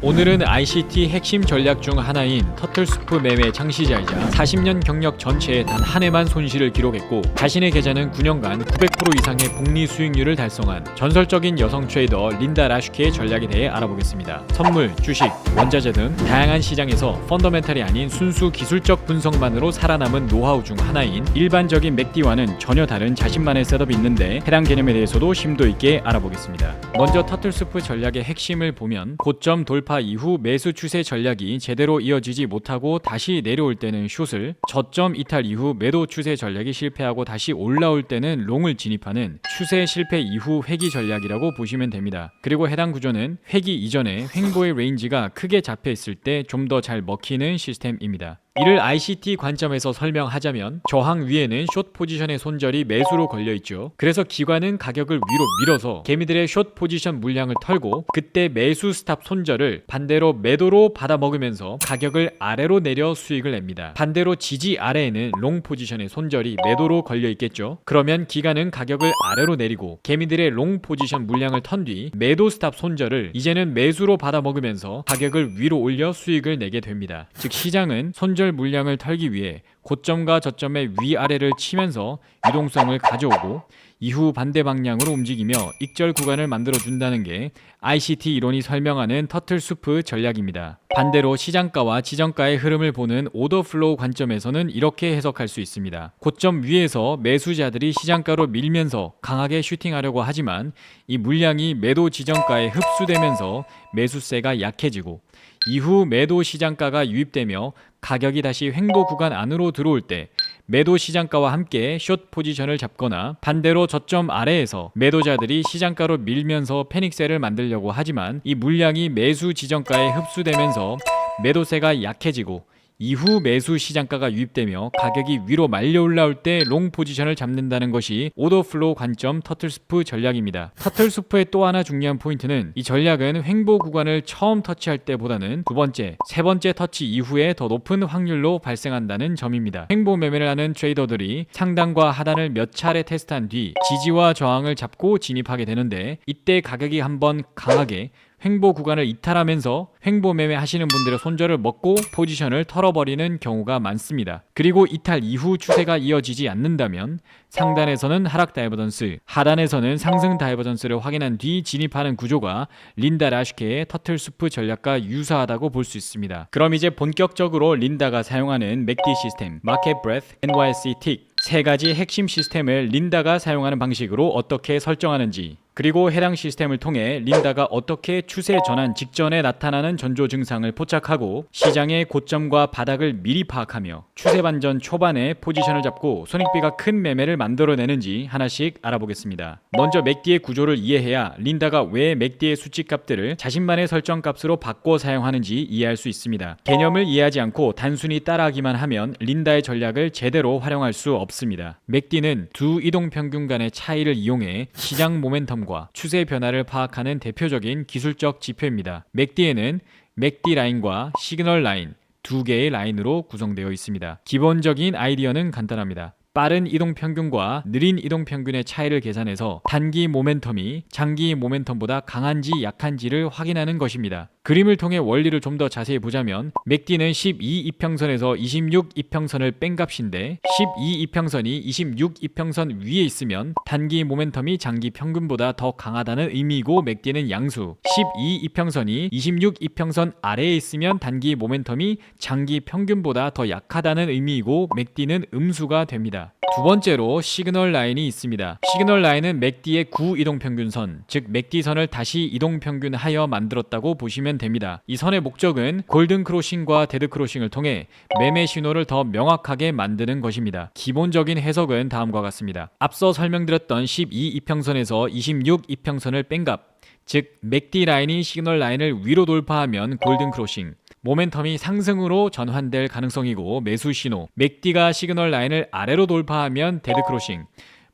오늘은 ICT 핵심 전략 중 하나인 터틀스프 매매 창시자이자 40년 경력 전체에 단 한 해만 손실을 기록했고 자신의 계좌는 9년간 900% 이상의 복리 수익률을 달성한 전설적인 여성 트레이더 린다 라슈케의 전략에 대해 알아보겠습니다. 선물, 주식, 원자재 등 다양한 시장에서 펀더멘탈이 아닌 순수 기술적 분석만으로 살아남은 노하우 중 하나인 일반적인 맥디와는 전혀 다른 자신만의 셋업이 있는데 해당 개념에 대해서도 심도 있게 알아보겠습니다. 먼저 터틀스프 전략의 핵심을 보면 고점 돌파 이후 매수 추세 전략이 제대로 이어지지 못하고 다시 내려올 때는 숏을, 저점 이탈 이후 매도 추세 전략이 실패하고 다시 올라올 때는 롱을 진입하는 추세 실패 이후 회귀 전략이라고 보시면 됩니다. 그리고 해당 구조는 회귀 이전에 횡보의 레인지가 크게 잡혀 있을 때 좀 더 잘 먹히는 시스템입니다. 이를 ICT 관점에서 설명하자면 저항 위에는 숏 포지션의 손절이 매수로 걸려있죠. 그래서 기관은 가격을 위로 밀어서 개미들의 숏 포지션 물량을 털고 그때 매수 스탑 손절을 반대로 매도로 받아먹으면서 가격을 아래로 내려 수익을 냅니다. 반대로 지지 아래에는 롱 포지션의 손절이 매도로 걸려있겠죠. 그러면 기관은 가격을 아래로 내리고 개미들의 롱 포지션 물량을 턴 뒤 매도 스탑 손절을 이제는 매수로 받아먹으면서 가격을 위로 올려 수익을 내게 됩니다. 즉 시장은 손절 물량을 털기 위해 고점과 저점의 위아래를 치면서 유동성을 가져오고 이후 반대 방향으로 움직이며 익절 구간을 만들어 준다는 게 ICT 이론이 설명하는 터틀스프 전략입니다. 반대로 시장가와 지정가의 흐름을 보는 오더 플로우 관점에서는 이렇게 해석할 수 있습니다. 고점 위에서 매수자들이 시장가로 밀면서 강하게 슈팅하려고 하지만 이 물량이 매도 지정가에 흡수되면서 매수세가 약해지고 이후 매도 시장가가 유입되며 가격이 다시 횡보 구간 안으로 들어올 때 매도 시장가와 함께 숏 포지션을 잡거나 반대로 저점 아래에서 매도자들이 시장가로 밀면서 패닉셀을 만들려고 하지만 이 물량이 매수 지정가에 흡수되면서 매도세가 약해지고 이후 매수 시장가가 유입되며 가격이 위로 말려 올라올 때 롱 포지션을 잡는다는 것이 오더플로우 관점 터틀스프 전략입니다. 터틀스프의 또 하나 중요한 포인트는 이 전략은 횡보 구간을 처음 터치할 때보다는 두 번째, 세 번째 터치 이후에 더 높은 확률로 발생한다는 점입니다. 횡보 매매를 하는 트레이더들이 상단과 하단을 몇 차례 테스트한 뒤 지지와 저항을 잡고 진입하게 되는데 이때 가격이 한번 강하게 횡보 구간을 이탈하면서 횡보 매매 하시는 분들의 손절을 먹고 포지션을 털어버리는 경우가 많습니다. 그리고 이탈 이후 추세가 이어지지 않는다면 상단에서는 하락 다이버전스, 하단에서는 상승 다이버전스를 확인한 뒤 진입하는 구조가 린다 라슈케의 터틀스프 전략과 유사하다고 볼 수 있습니다. 그럼 이제 본격적으로 린다가 사용하는 맥디 시스템, 마켓 브레스, NYSE 틱 세 가지 핵심 시스템을 린다가 사용하는 방식으로 어떻게 설정하는지, 그리고 해당 시스템을 통해 린다가 어떻게 추세 전환 직전에 나타나는 전조 증상을 포착하고 시장의 고점과 바닥을 미리 파악하며 추세 반전 초반에 포지션을 잡고 손익비가 큰 매매를 만들어내는지 하나씩 알아보겠습니다. 먼저 맥디의 구조를 이해해야 린다가 왜 맥디의 수치값들을 자신만의 설정값으로 바꿔 사용하는지 이해할 수 있습니다. 개념을 이해하지 않고 단순히 따라하기만 하면 린다의 전략을 제대로 활용할 수 없습니다. 맥디는 두 이동평균 간의 차이를 이용해 시장 모멘텀 추세 변화를 파악하는 대표적인 기술적 지표입니다. 맥디에는 맥디 라인과 시그널 라인 두 개의 라인으로 구성되어 있습니다. 기본적인 아이디어는 간단합니다. 빠른 이동평균과 느린 이동평균의 차이를 계산해서 단기 모멘텀이 장기 모멘텀보다 강한지 약한지를 확인하는 것입니다. 그림을 통해 원리를 좀 더 자세히 보자면 맥디는 12 이평선에서 26 이평선을 뺀 값인데 12 이평선이 26 이평선 위에 있으면 단기 모멘텀이 장기 평균보다 더 강하다는 의미이고 맥디는 양수, 12 이평선이 26 이평선 아래에 있으면 단기 모멘텀이 장기 평균보다 더 약하다는 의미이고 맥디는 음수가 됩니다. 두 번째로 시그널 라인이 있습니다. 시그널 라인은 맥디의 구 이동평균선, 즉 맥디선을 다시 이동평균하여 만들었다고 보시면 됩니다. 이 선의 목적은 골든 크로싱과 데드 크로싱을 통해 매매 신호를 더 명확하게 만드는 것입니다. 기본적인 해석은 다음과 같습니다. 앞서 설명드렸던 12 이평선에서 26 이평선을 뺀 값, 즉 맥디 라인이 시그널 라인을 위로 돌파하면 골든 크로싱, 모멘텀이 상승으로 전환될 가능성이고 매수 신호, 맥디가 시그널 라인을 아래로 돌파하면 데드 크로싱,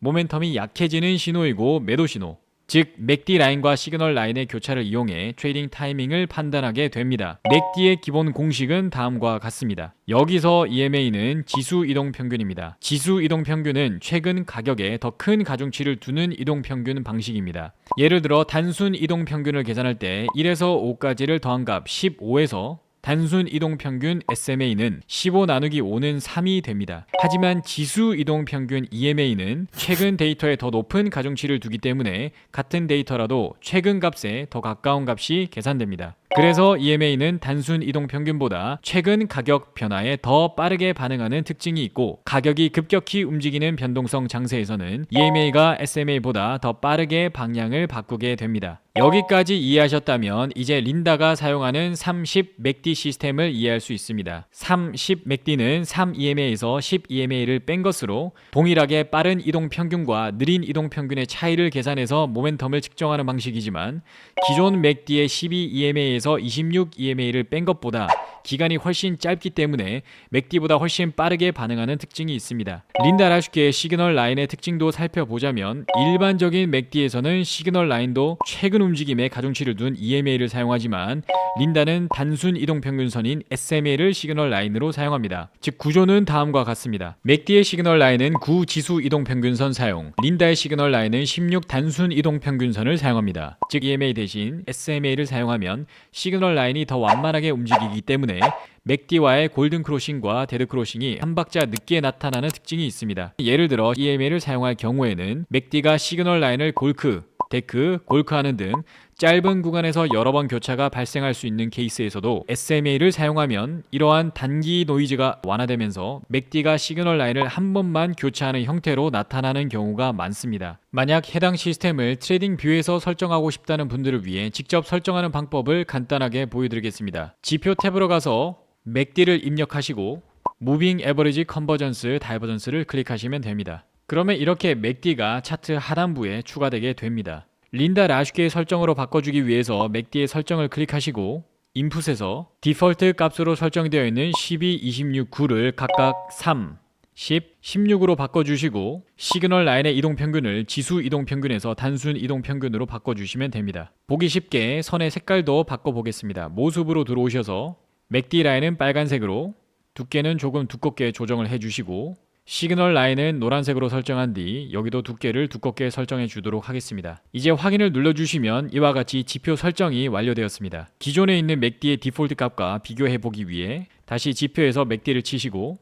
모멘텀이 약해지는 신호이고 매도 신호, 즉 맥디 라인과 시그널 라인의 교차를 이용해 트레이딩 타이밍을 판단하게 됩니다. 맥디의 기본 공식은 다음과 같습니다. 여기서 EMA는 지수 이동 평균입니다. 지수 이동 평균은 최근 가격에 더 큰 가중치를 두는 이동 평균 방식입니다. 예를 들어 단순 이동 평균을 계산할 때 1에서 5까지를 더한 값 15에서 단순 이동 평균 SMA는 15 나누기 5는 3이 됩니다. 하지만 지수 이동 평균 EMA는 최근 데이터에 더 높은 가중치를 두기 때문에 같은 데이터라도 최근 값에 더 가까운 값이 계산됩니다. 그래서 EMA는 단순 이동 평균보다 최근 가격 변화에 더 빠르게 반응하는 특징이 있고, 가격이 급격히 움직이는 변동성 장세에서는 EMA가 SMA보다 더 빠르게 방향을 바꾸게 됩니다. 여기까지 이해하셨다면 이제 린다가 사용하는 30 맥디 시스템을 이해할 수 있습니다. 30 맥디는 3 EMA에서 10 EMA를 뺀 것으로 동일하게 빠른 이동 평균과 느린 이동 평균의 차이를 계산해서 모멘텀을 측정하는 방식이지만, 기존 맥디의 12 EMA에서 26 EMA를 뺀 것보다 기간이 훨씬 짧기 때문에 맥디보다 훨씬 빠르게 반응하는 특징이 있습니다. 린다 라슈케의 시그널 라인의 특징도 살펴보자면, 일반적인 맥디에서는 시그널 라인도 최근 움직임에 가중치를 둔 EMA를 사용하지만 린다는 단순 이동평균선인 SMA를 시그널 라인으로 사용합니다. 즉 구조는 다음과 같습니다. 맥디의 시그널 라인은 9 지수 이동평균선 사용, 린다의 시그널 라인은 16 단순 이동평균선을 사용합니다. 즉 EMA 대신 SMA를 사용하면 시그널 라인이 더 완만하게 움직이기 때문에 맥디와의 골든 크로싱과 데드 크로싱이 한 박자 늦게 나타나는 특징이 있습니다. 예를 들어 EMA를 사용할 경우에는 맥디가 시그널 라인을 골크, 데크, 골크하는 등 짧은 구간에서 여러 번 교차가 발생할 수 있는 케이스에서도 SMA를 사용하면 이러한 단기 노이즈가 완화되면서 맥디가 시그널 라인을 한 번만 교차하는 형태로 나타나는 경우가 많습니다. 만약 해당 시스템을 트레이딩 뷰에서 설정하고 싶다는 분들을 위해 직접 설정하는 방법을 간단하게 보여드리겠습니다. 지표 탭으로 가서 맥디를 입력하시고 무빙 에버리지 컨버전스 다이버전스를 클릭하시면 됩니다. 그러면 이렇게 맥디가 차트 하단부에 추가되게 됩니다. 린다 라슈케의 설정으로 바꿔주기 위해서 맥디의 설정을 클릭하시고 인풋에서 디폴트 값으로 설정되어 있는 12, 26, 9를 각각 3, 10, 16으로 바꿔주시고 시그널 라인의 이동평균을 지수 이동평균에서 단순 이동평균으로 바꿔주시면 됩니다. 보기 쉽게 선의 색깔도 바꿔보겠습니다. 모습으로 들어오셔서 맥디 라인은 빨간색으로, 두께는 조금 두껍게 조정을 해주시고 시그널 라인은 노란색으로 설정한 뒤 여기도 두께를 두껍게 설정해 주도록 하겠습니다. 이제 확인을 눌러주시면 이와 같이 지표 설정이 완료되었습니다. 기존에 있는 맥디의 디폴트 값과 비교해 보기 위해 다시 지표에서 맥디를 치시고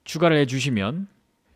추가를 해주시면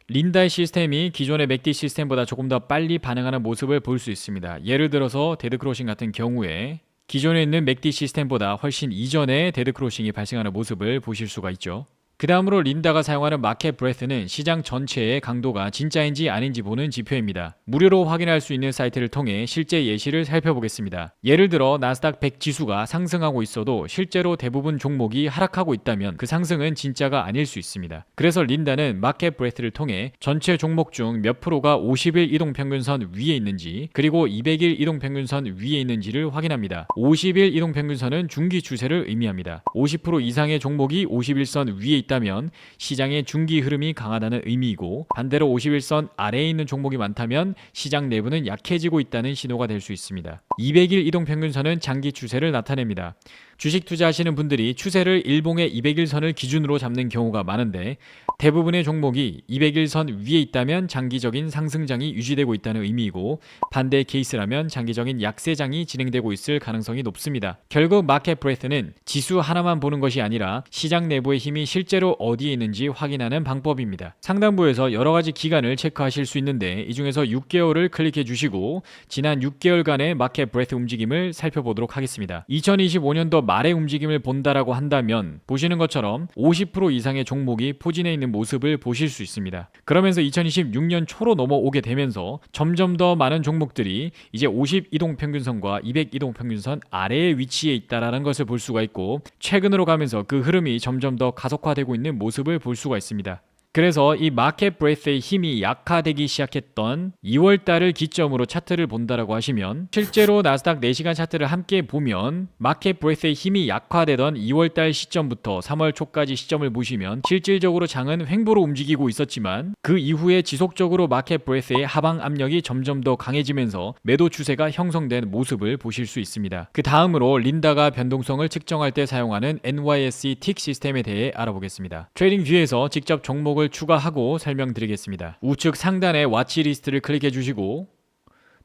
린다의 시스템이 기존의 맥디 시스템보다 조금 더 빨리 반응하는 모습을 볼 수 있습니다. 예를 들어서 데드 크로싱 같은 경우에 기존에 있는 맥디 시스템보다 훨씬 이전에 데드 크로싱이 발생하는 모습을 보실 수가 있죠. 그 다음으로 린다가 사용하는 마켓 브레스는 시장 전체의 강도가 진짜인지 아닌지 보는 지표입니다. 무료로 확인할 수 있는 사이트를 통해 실제 예시를 살펴보겠습니다. 예를 들어 나스닥 100 지수가 상승하고 있어도 실제로 대부분 종목이 하락하고 있다면 그 상승은 진짜가 아닐 수 있습니다. 그래서 린다는 마켓 브레스를 통해 전체 종목 중 몇 프로가 50일 이동평균선 위에 있는지 그리고 200일 이동평균선 위에 있는지를 확인합니다. 50일 이동평균선은 중기 추세를 의미합니다. 50% 이상의 종목이 51선 위에 있다면 시장의 중기 흐름이 강하다는 의미이고, 반대로 51선 아래에 있는 종목이 많다면 시장 내부는 약해지고 있다는 신호가 될 수 있습니다. 200일 이동평균선은 장기 추세를 나타냅니다. 주식 투자하시는 분들이 추세를 일봉의 200일선을 기준으로 잡는 경우가 많은데 대부분의 종목이 200일선 위에 있다면 장기적인 상승장이 유지되고 있다는 의미이고, 반대 케이스라면 장기적인 약세장이 진행되고 있을 가능성이 높습니다. 결국 마켓 브레스는 지수 하나만 보는 것이 아니라 시장 내부의 힘이 실제로 어디에 있는지 확인하는 방법입니다. 상단부에서 여러 가지 기간을 체크하실 수 있는데 이 중에서 6개월을 클릭해 주시고 지난 6개월간의 마켓 브레스 움직임을 살펴보도록 하겠습니다. 2025년도 말의 움직임을 본다라고 한다면 보시는 것처럼 50% 이상의 종목이 포진해 있는 모습을 보실 수 있습니다. 그러면서 2026년 초로 넘어오게 되면서 점점 더 많은 종목들이 이제 50 이동평균선과 200 이동평균선 아래의 위치에 있다라는 것을 볼 수가 있고, 최근으로 가면서 그 흐름이 점점 더 가속화되고 있는 모습을 볼 수가 있습니다. 그래서 이 마켓 브레스의 힘이 약화되기 시작했던 2월달을 기점으로 차트를 본다라고 하시면 실제로 나스닥 4시간 차트를 함께 보면 마켓 브레스의 힘이 약화되던 2월달 시점부터 3월 초까지 시점을 보시면 실질적으로 장은 횡보로 움직이고 있었지만 그 이후에 지속적으로 마켓 브레스의 하방 압력이 점점 더 강해지면서 매도 추세가 형성된 모습을 보실 수 있습니다. 그 다음으로 린다가 변동성을 측정할 때 사용하는 NYSE 틱 시스템에 대해 알아보겠습니다. 트레이딩 뷰에서 직접 종목을 추가하고 설명드리겠습니다. 우측 상단에 와치 리스트를 클릭해 주시고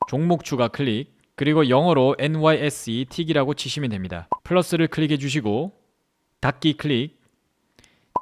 종목 추가 클릭, 그리고 영어로 NYSE 틱이라고 치시면 됩니다. 플러스를 클릭해 주시고 닫기 클릭,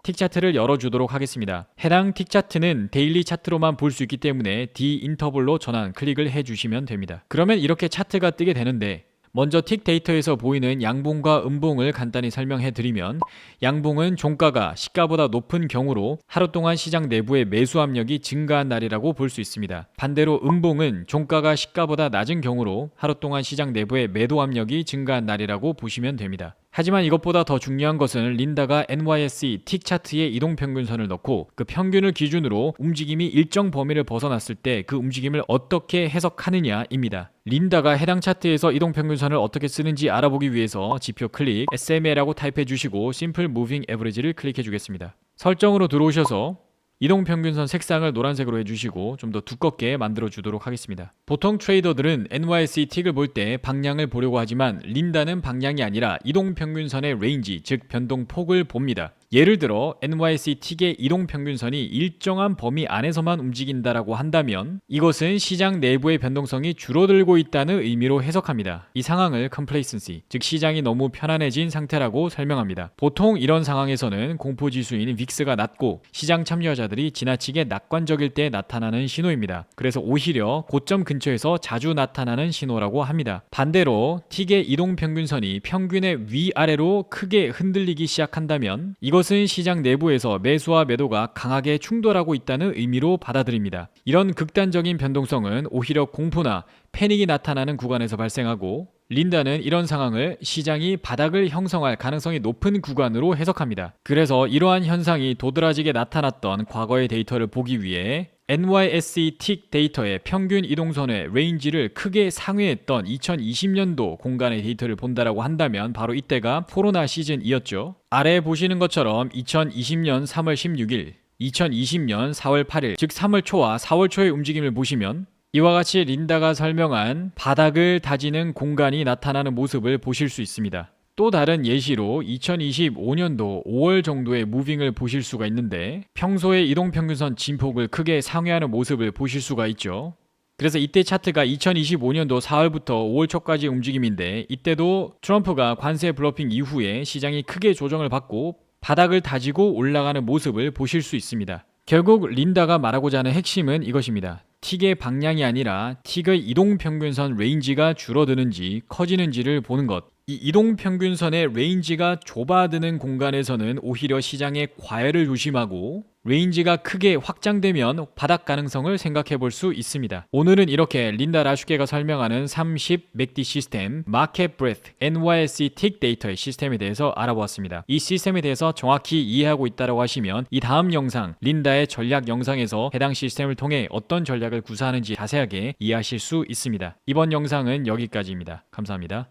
틱 차트를 열어주도록 하겠습니다. 해당 틱 차트는 데일리 차트로만 볼 수 있기 때문에 D 인터벌로 전환 클릭을 해주시면 됩니다. 그러면 이렇게 차트가 뜨게 되는데 먼저 틱 데이터에서 보이는 양봉과 음봉을 간단히 설명해 드리면 양봉은 종가가 시가보다 높은 경우로 하루 동안 시장 내부의 매수 압력이 증가한 날이라고 볼 수 있습니다. 반대로 음봉은 종가가 시가보다 낮은 경우로 하루 동안 시장 내부의 매도 압력이 증가한 날이라고 보시면 됩니다. 하지만 이것보다 더 중요한 것은 린다가 NYSE 틱 차트에 이동평균선을 넣고 그 평균을 기준으로 움직임이 일정 범위를 벗어났을 때 그 움직임을 어떻게 해석하느냐입니다. 린다가 해당 차트에서 이동평균선을 어떻게 쓰는지 알아보기 위해서 지표 클릭, SMA라고 타입해 주시고 Simple Moving Average를 클릭해 주겠습니다. 설정으로 들어오셔서 이동평균선 색상을 노란색으로 해주시고 좀 더 두껍게 만들어 주도록 하겠습니다. 보통 트레이더들은 NYSE 틱을 볼 때 방향을 보려고 하지만 린다는 방향이 아니라 이동평균선의 레인지, 즉 변동폭을 봅니다. 예를 들어 NYSE 틱의 이동평균선이 일정한 범위 안에서만 움직인다라고 한다면 이것은 시장 내부의 변동성이 줄어들고 있다는 의미로 해석합니다. 이 상황을 complacency, 즉 시장이 너무 편안해진 상태라고 설명합니다. 보통 이런 상황에서는 공포지수인 빅스가 낮고 시장 참여자들이 지나치게 낙관적일 때 나타나는 신호입니다. 그래서 오히려 고점 근처에서 자주 나타나는 신호라고 합니다. 반대로 틱의 이동평균선이 평균의 위아래로 크게 흔들리기 시작한다면 이것은 시장 내부에서 매수와 매도가 강하게 충돌하고 있다는 의미로 받아들입니다. 이런 극단적인 변동성은 오히려 공포나 패닉이 나타나는 구간에서 발생하고 린다는 이런 상황을 시장이 바닥을 형성할 가능성이 높은 구간으로 해석합니다. 그래서 이러한 현상이 도드라지게 나타났던 과거의 데이터를 보기 위해 NYSE 틱 데이터의 평균 이동선의 레인지를 크게 상회했던 2020년도 공간의 데이터를 본다라고 한다면 바로 이때가 코로나 시즌이었죠. 아래 보시는 것처럼 2020년 3월 16일, 2020년 4월 8일, 즉 3월 초와 4월 초의 움직임을 보시면 이와 같이 린다가 설명한 바닥을 다지는 공간이 나타나는 모습을 보실 수 있습니다. 또 다른 예시로 2025년도 5월 정도의 무빙을 보실 수가 있는데 평소의 이동평균선 진폭을 크게 상회하는 모습을 보실 수가 있죠. 그래서 이때 차트가 2025년도 4월부터 5월 초까지의 움직임인데 이때도 트럼프가 관세 블러핑 이후에 시장이 크게 조정을 받고 바닥을 다지고 올라가는 모습을 보실 수 있습니다. 결국 린다가 말하고자 하는 핵심은 이것입니다. 틱의 방향이 아니라 틱의 이동평균선 레인지가 줄어드는지 커지는지를 보는 것. 이 이동평균선의 레인지가 좁아드는 공간에서는 오히려 시장의 과열을 조심하고 레인지가 크게 확장되면 바닥 가능성을 생각해 볼 수 있습니다. 오늘은 이렇게 린다 라슈케가 설명하는 30 맥디 시스템, 마켓 브레스, NYSE 틱 데이터의 시스템에 대해서 알아보았습니다. 이 시스템에 대해서 정확히 이해하고 있다고 하시면 이 다음 영상, 린다의 전략 영상에서 해당 시스템을 통해 어떤 전략을 구사하는지 자세하게 이해하실 수 있습니다. 이번 영상은 여기까지입니다. 감사합니다.